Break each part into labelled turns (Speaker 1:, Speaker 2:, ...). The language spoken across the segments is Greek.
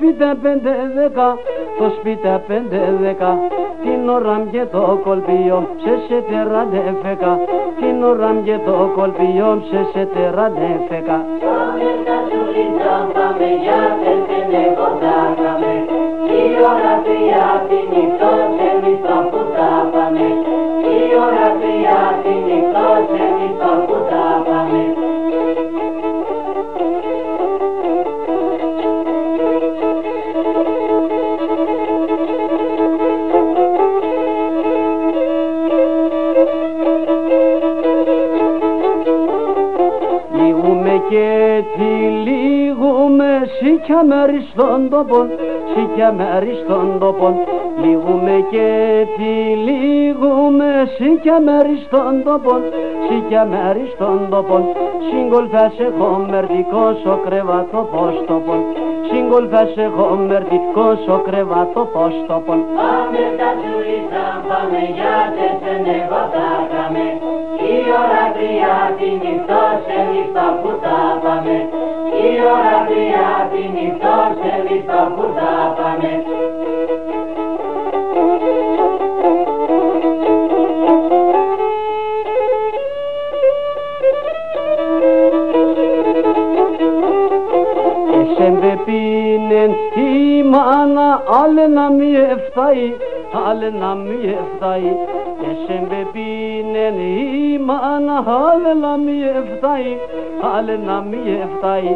Speaker 1: σπίτι 5-10, το σπίτι 5-10. Την ώρα και το κολπιό, σε τεραντέφεκα. Την ώρα και το κολπιό, σε τεραντέφεκα.
Speaker 2: Πάμε στα σουλίτσα, πάμε για τέσσερνε κοντάκαμε. Η ώρα τρία την νυχτός, εμείς το που θα πάμε. Η ώρα τρία την νυχτός, εμείς το που θα πάμε.
Speaker 1: Και τι λίγουμε σήκια μέρη στον τόπον, σήκια μέρη στον τόπον. Λίγουμε και τι λίγουμε σήκια μέρη στον τόπον, σήκια μέρη στον τόπον. Συγκολφάσε χωμερτικός ο κρεβάτο πόστοπον, συγκολφάσε χωμερτικός ο κρεβάτο πόστοπον.
Speaker 2: Πάμε στα σουλίτσα, πάμε για τέσσερνε κοντάκαμε. Η ώρα τρία την νυχτός, εμείς το που θα πάμε. Η ώρα τρία την νυχτός, εμείς το που θα πάμε.
Speaker 1: Εσεν πεπίνεν η μάνα, άλλε να μη εφτάει, άλλε να μη εφτάει. Εσεν πεπίνεν η μάνα, άλλε να μη εφτάει, άλλε να μη εφτάει.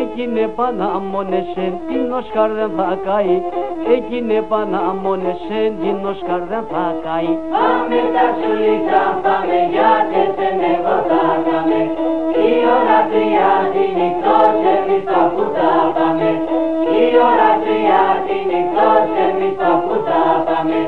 Speaker 1: Εκείνε πανάμονεσεν, την Όσκαρ δεν θα καεί. Εκείνε πανάμονεσεν, την Όσκαρ δεν θα καεί.
Speaker 2: Πάμε στα σουλίτσα, πάμε για τέσσερνε κοντάκαμε. Η ώρα τρία την νυχτός, εμείς το που θα πάμε. Η ώρα τρία την νυχτός, εμείς το που θα πάμε.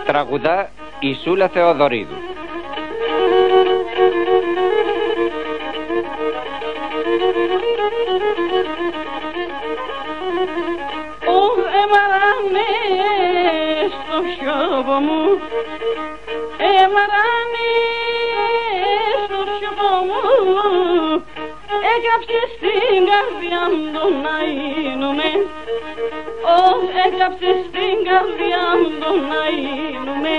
Speaker 3: Τραγουδά η Σούλα Θεοδωρίδου.
Speaker 4: Έμαρανε στο σιώπο μου, έμαρανε στο σιώπο μου. Έκαψε στην καρδιά μου το να γίνουμε. Έκαψε στην καρδιά μου το να γίνουμε.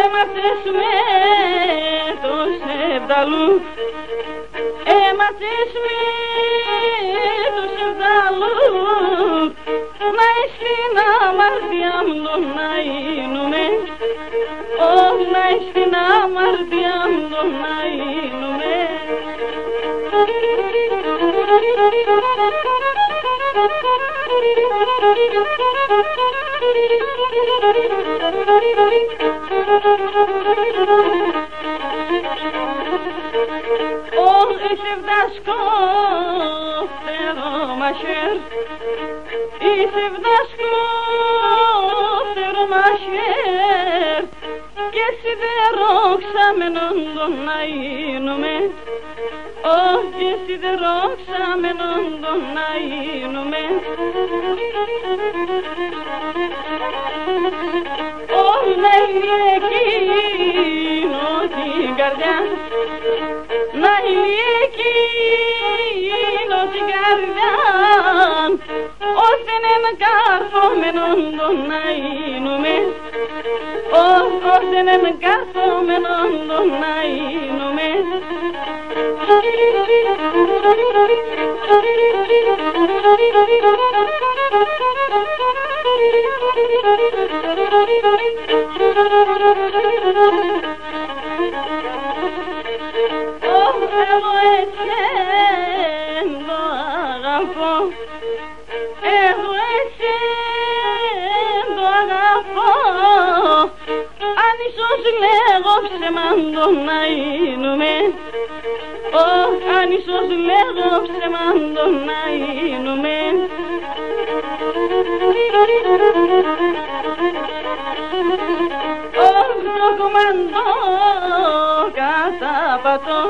Speaker 4: Έμαθες με το σεβδαλού, έμαθες με το σεβδαλού. Να στην αμαρτία μου το να γίνουμε. Να στην αμαρτία μου το να γίνουμε. Είσαι βδάσκο θερομασέρ, είσαι βδάσκο θερομασέρ, και σιδερόξαμενον τον να γίνουμε. Και σιδερόξαμενον τον να γίνουμε. Να είναι εκείνο την καρδιά, να είναι εκείνο την καρδιά, ώστε να καρφωμένον τον να γίνουμε. Ώστε να καρφωμένον τον να γίνουμε. Εγώ εσέν το αγαπώ, εγώ εσέν το αγαπώ. Αν ίσως λέγω ψεμάντο να γίνουμε, αν ίσως λέγω ψεμάντο να γίνουμε. Το κομμάντο καταπατώ,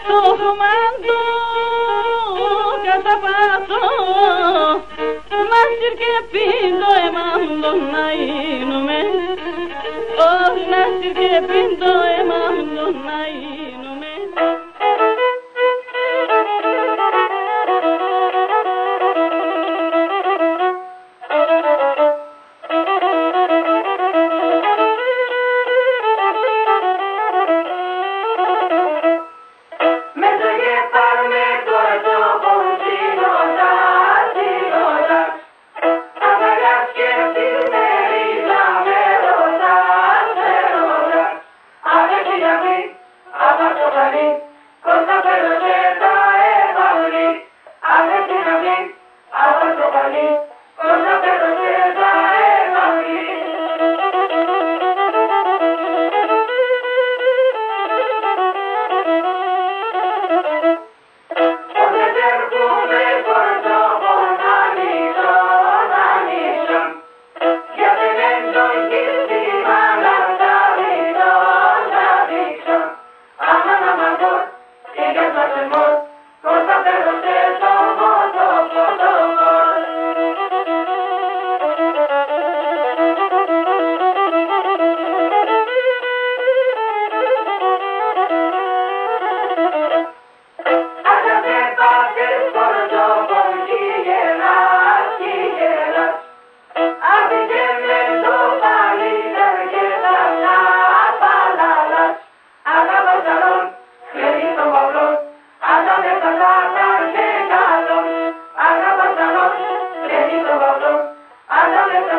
Speaker 4: το κομμάντο καταπατώ, μάσυρ και πίντο εμάντο να γίνουμε. Μάσυρ και πίντο εμάντο να γίνουμε.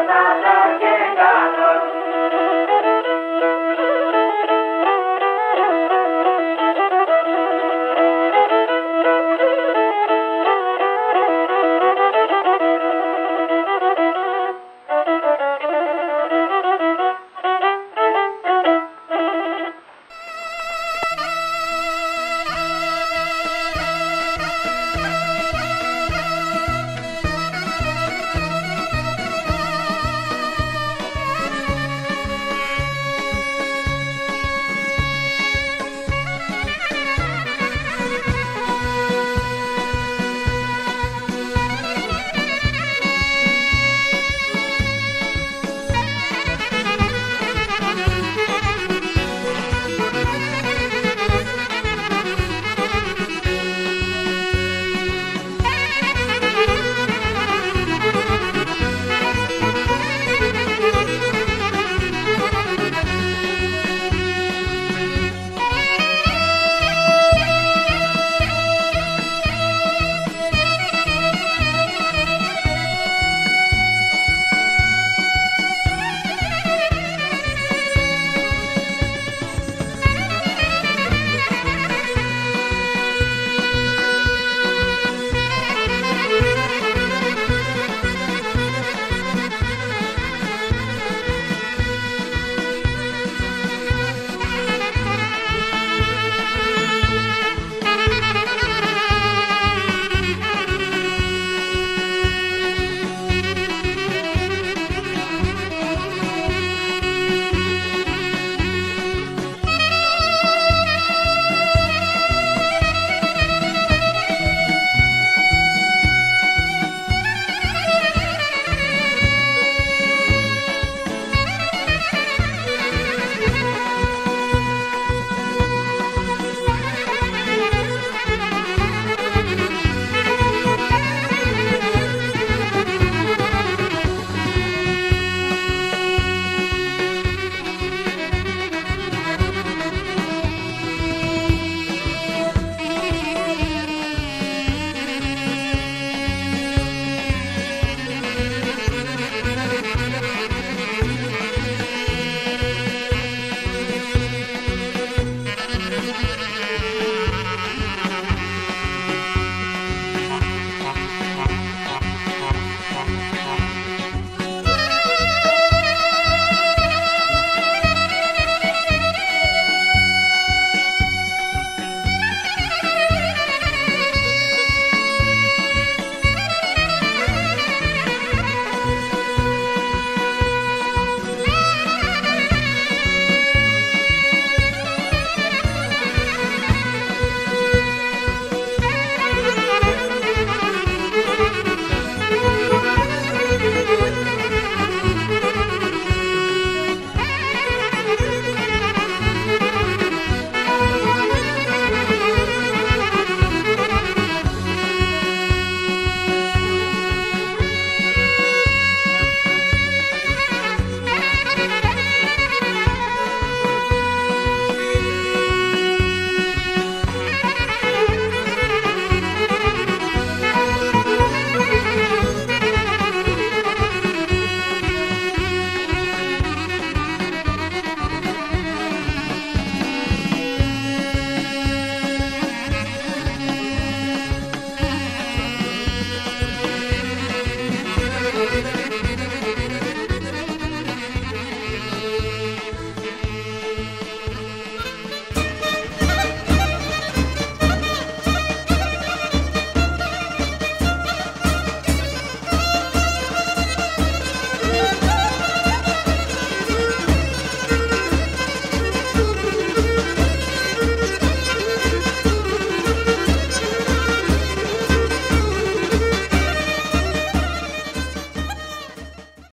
Speaker 2: Agua,